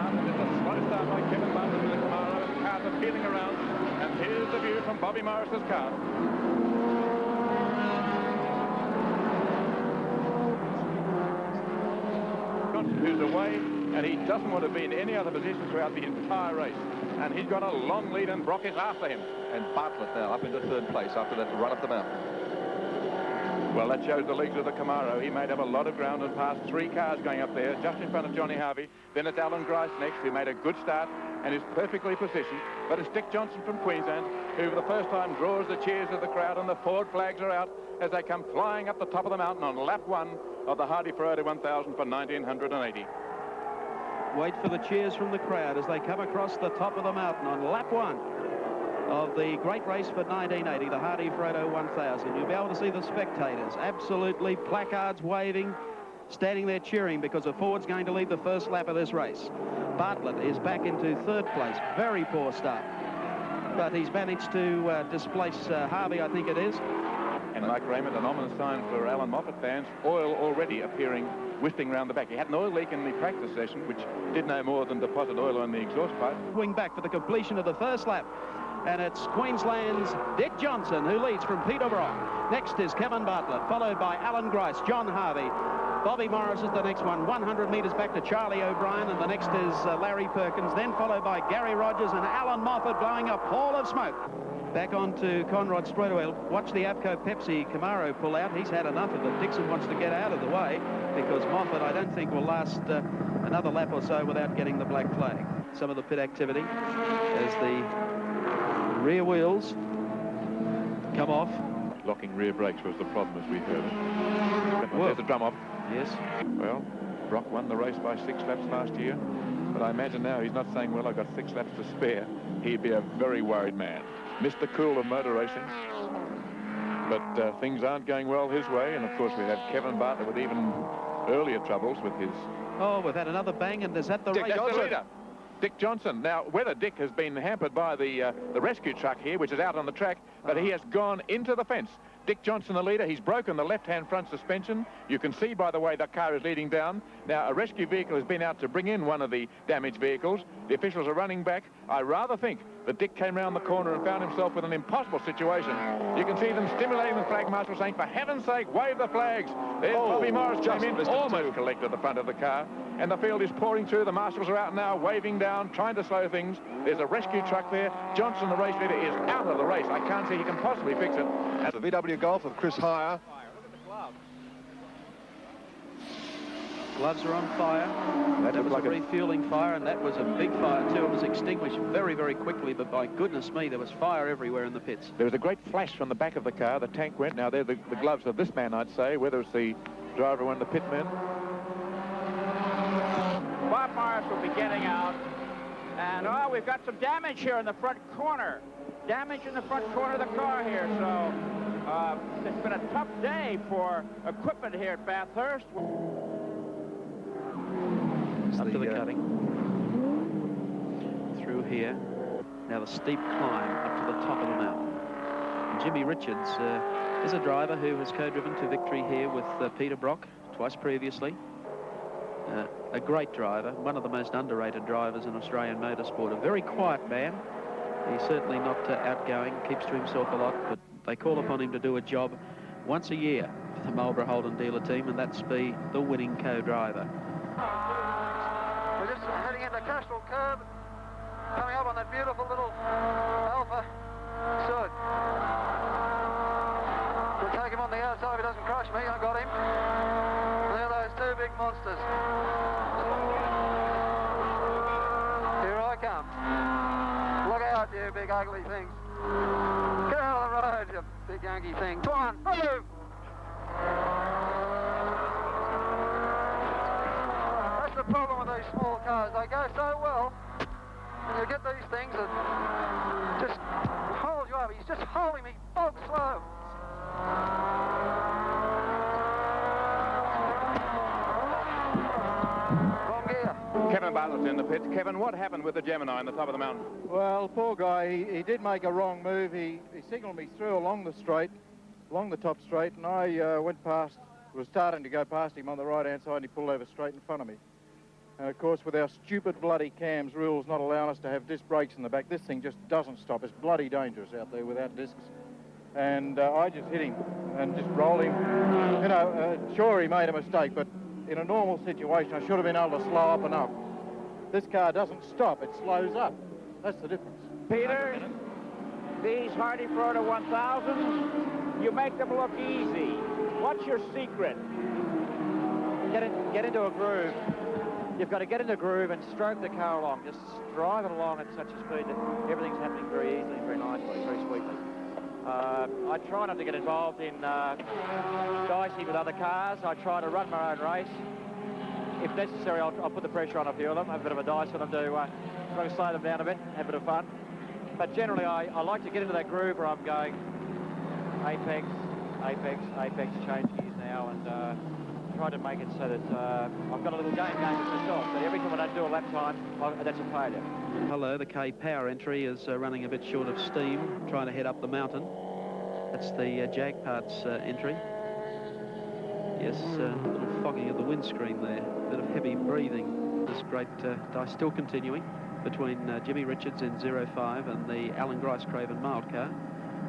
start, and it's a slow start by Kevin Bartlett in the Camaro, and the cars are peeling around. And here's the view from Bobby Morris's car. Who's away, and he doesn't want to be in any other position throughout the entire race. And he's got a long lead, and Brock is after him. And Bartlett now up into third place after that run up the mountain. Well, that shows the legs of the Camaro. He made up a lot of ground and passed 3 cars going up there, just in front of Johnny Harvey. Then it's Alan Grice next, who made a good start and is perfectly positioned. But it's Dick Johnson from Queensland, who for the first time draws the cheers of the crowd, and the Ford flags are out as they come flying up the top of the mountain on lap 1 of the Hardie Ferrari 1000 for 1980. Wait for the cheers from the crowd as they come across the top of the mountain on lap 1 of the great race for 1980, the Hardie Ferrari 1000. You'll be able to see the spectators absolutely, placards waving, standing there cheering because the Ford's going to lead the first lap of this race. Bartlett is back into third place. Very poor start, but he's managed to displace Harvey, I think it is. And Mike Raymond, an ominous sign for Alan Moffat fans, oil already appearing, whiffing round the back. He had an oil leak in the practice session, which did no more than deposit oil on the exhaust pipe. Wing back for the completion of the first lap. And it's Queensland's Dick Johnson who leads from Peter Brock. Next is Kevin Bartlett, followed by Alan Grice, John Harvey. Bobby Morris is the next one, 100 metres back to Charlie O'Brien, and the next is Larry Perkins, then followed by Gary Rogers and Alan Moffat blowing a pall of smoke. Back on to Conrad Straightaway. Watch the Avco Pepsi Camaro pull out. He's had enough of it. Dixon wants to get out of the way because Moffat, I don't think, will last another lap or so without getting the black flag. Some of the pit activity as the rear wheels come off. Locking rear brakes was the problem, as we heard. There's the drum off. Yes. Well, Brock won the race by 6 laps last year, but I imagine now he's not saying, well, I've got 6 laps to spare. He'd be a very worried man. Mr. Cool of motor racing. But things aren't going well his way, and of course we have Kevin Bartlett with even earlier troubles with his... Oh, we've had another bang, and is that the Dick, race? that's the leader. Dick Johnson. Now, whether Dick has been hampered by the rescue truck here, which is out on the track, but he has gone into the fence. Dick Johnson, the leader, he's broken the left-hand front suspension. You can see by the way the car is leading down. Now, a rescue vehicle has been out to bring in one of the damaged vehicles. The officials are running back. I rather think that Dick came round the corner and found himself with an impossible situation. You can see them stimulating the flag marshal, saying, for heaven's sake, wave the flags. There's Bobby Morris came in, almost collected the front of the car, and the field is pouring through. The marshals are out now, waving down, trying to slow things. There's a rescue truck there. Johnson, the race leader, is out of the race. I can't see he can possibly fix it. The VW Golf of Chris Hire. Gloves are on fire. That was like a refueling fire, and that was a big fire too. It was extinguished very, very quickly, but by goodness me, there was fire everywhere in the pits. There was a great flash from the back of the car. The tank went. Now, they're the gloves of this man, I'd say, whether it's the driver or one of the pitmen. Bob Morris will be getting out. And, oh, we've got some damage here in the front corner. Damage in the front corner of the car here, so it's been a tough day for equipment here at Bathurst. Up to the cutting. Through here. Now the steep climb up to the top of the mountain. And Jimmy Richards is a driver who has co-driven to victory here with Peter Brock twice previously. A great driver, one of the most underrated drivers in Australian motorsport. A very quiet man. He's certainly not outgoing, keeps to himself a lot, but they call upon him to do a job once a year for the Marlborough Holden dealer team, and that's be the winning co-driver. We're just heading into Castrol Curb, coming up on that beautiful little Alpha Sud. We'll take him on the outside if he doesn't crush me. I got him. There are those 2 big monsters. Here I come. Look out, you big ugly things. Get out of the road, you big Yankee thing. Come on, move! That's the problem with these small cars. They go so well, and you get these things that just hold you up. He's just holding me bog slow. Wrong gear. Kevin Bartlett's in the pits. Kevin, what happened with the Gemini on the top of the mountain? Well, poor guy, he did make a wrong move. He signalled me through along the straight, along the top straight, and I went past, was starting to go past him on the right-hand side, and he pulled over straight in front of me. And of course, with our stupid bloody cams rules not allowing us to have disc brakes in the back, this thing just doesn't stop. It's bloody dangerous out there without discs. And I just hit him and just rolled him. You know, sure, he made a mistake, but in a normal situation, I should have been able to slow up enough. This car doesn't stop, it slows up. That's the difference. Peter, these Hardie Proto 1000s, you make them look easy. What's your secret? Get into a groove. You've got to get in a groove and stroke the car along. Just drive it along at such a speed that everything's happening very easily, very nicely, very sweetly. I try not to get involved in dicey with other cars. I try to run my own race. If necessary, I'll put the pressure on a few of them, have a bit of a dice on them to try to slow them down a bit, have a bit of fun. But generally, I like to get into that groove where I'm going apex, apex, apex, change gears now, and try to make it so that I've got a little game with myself. But every time when I do a lap time, that's a failure. Hello, the K Power entry is running a bit short of steam, trying to head up the mountain. That's the Jag Parts entry. Yes, a little fogging of the windscreen there, a bit of heavy breathing. This great dice still continuing between Jimmy Richards in 05 and the Alan Grice Craven mild car.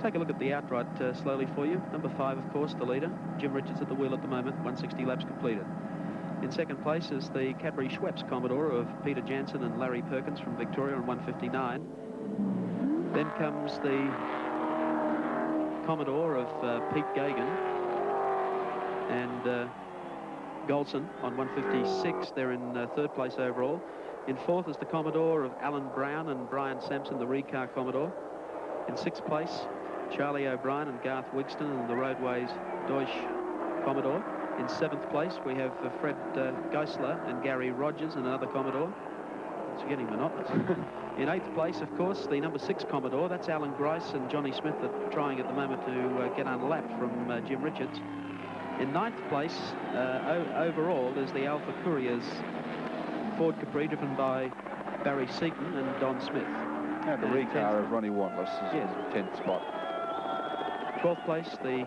Take a look at the outright slowly for you. Number 5, of course, the leader. Jim Richards at the wheel at the moment, 160 laps completed. In second place is the Cadbury Schweppes Commodore of Peter Jansen and Larry Perkins from Victoria on 159. Then comes the Commodore of Pete Gagan and Golson on 156. They're in third place overall. In fourth is the Commodore of Alan Brown and Brian Sampson, the Recar Commodore. In sixth place, Charlie O'Brien and Garth Wigston and the Roadways Deutsch Commodore. In seventh place, we have Fred Geisler and Gary Rogers and another Commodore. It's getting monotonous. In eighth place, of course, the number 6 Commodore. That's Alan Grice and Johnny Smith that are trying at the moment to get unlapped from Jim Richards. In ninth place, overall, is the Alpha Couriers Ford Capri driven by Barry Seaton and Don Smith. And the Recar of Ronnie Wantless is in 10th spot. 12th place, the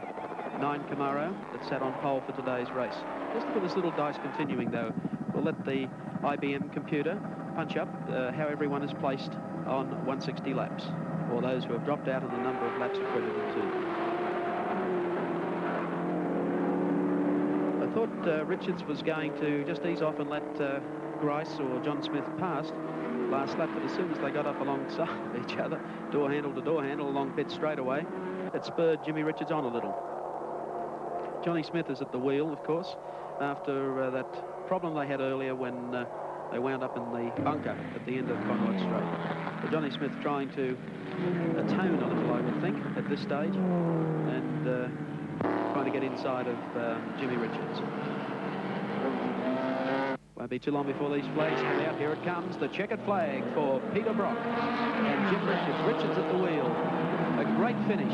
9 Camaro that sat on pole for today's race. Just look at this little dice continuing, though. We'll let the IBM computer punch up how everyone is placed on 160 laps, or those who have dropped out and the number of laps accredited to. I thought Richards was going to just ease off and let Grice or John Smith pass last lap, but as soon as they got up alongside of each other, door handle to door handle along pit straightaway, it spurred Jimmy Richards on a little. Johnny Smith is at the wheel, of course, after that problem they had earlier when they wound up in the bunker at the end of Conrod Straight. So Johnny Smith trying to atone a little, I would think, at this stage, and trying to get inside of Jimmy Richards. Won't be too long before these flags come out. Here it comes, the checkered flag for Peter Brock and Jim Richards. Richards at the wheel. A great finish.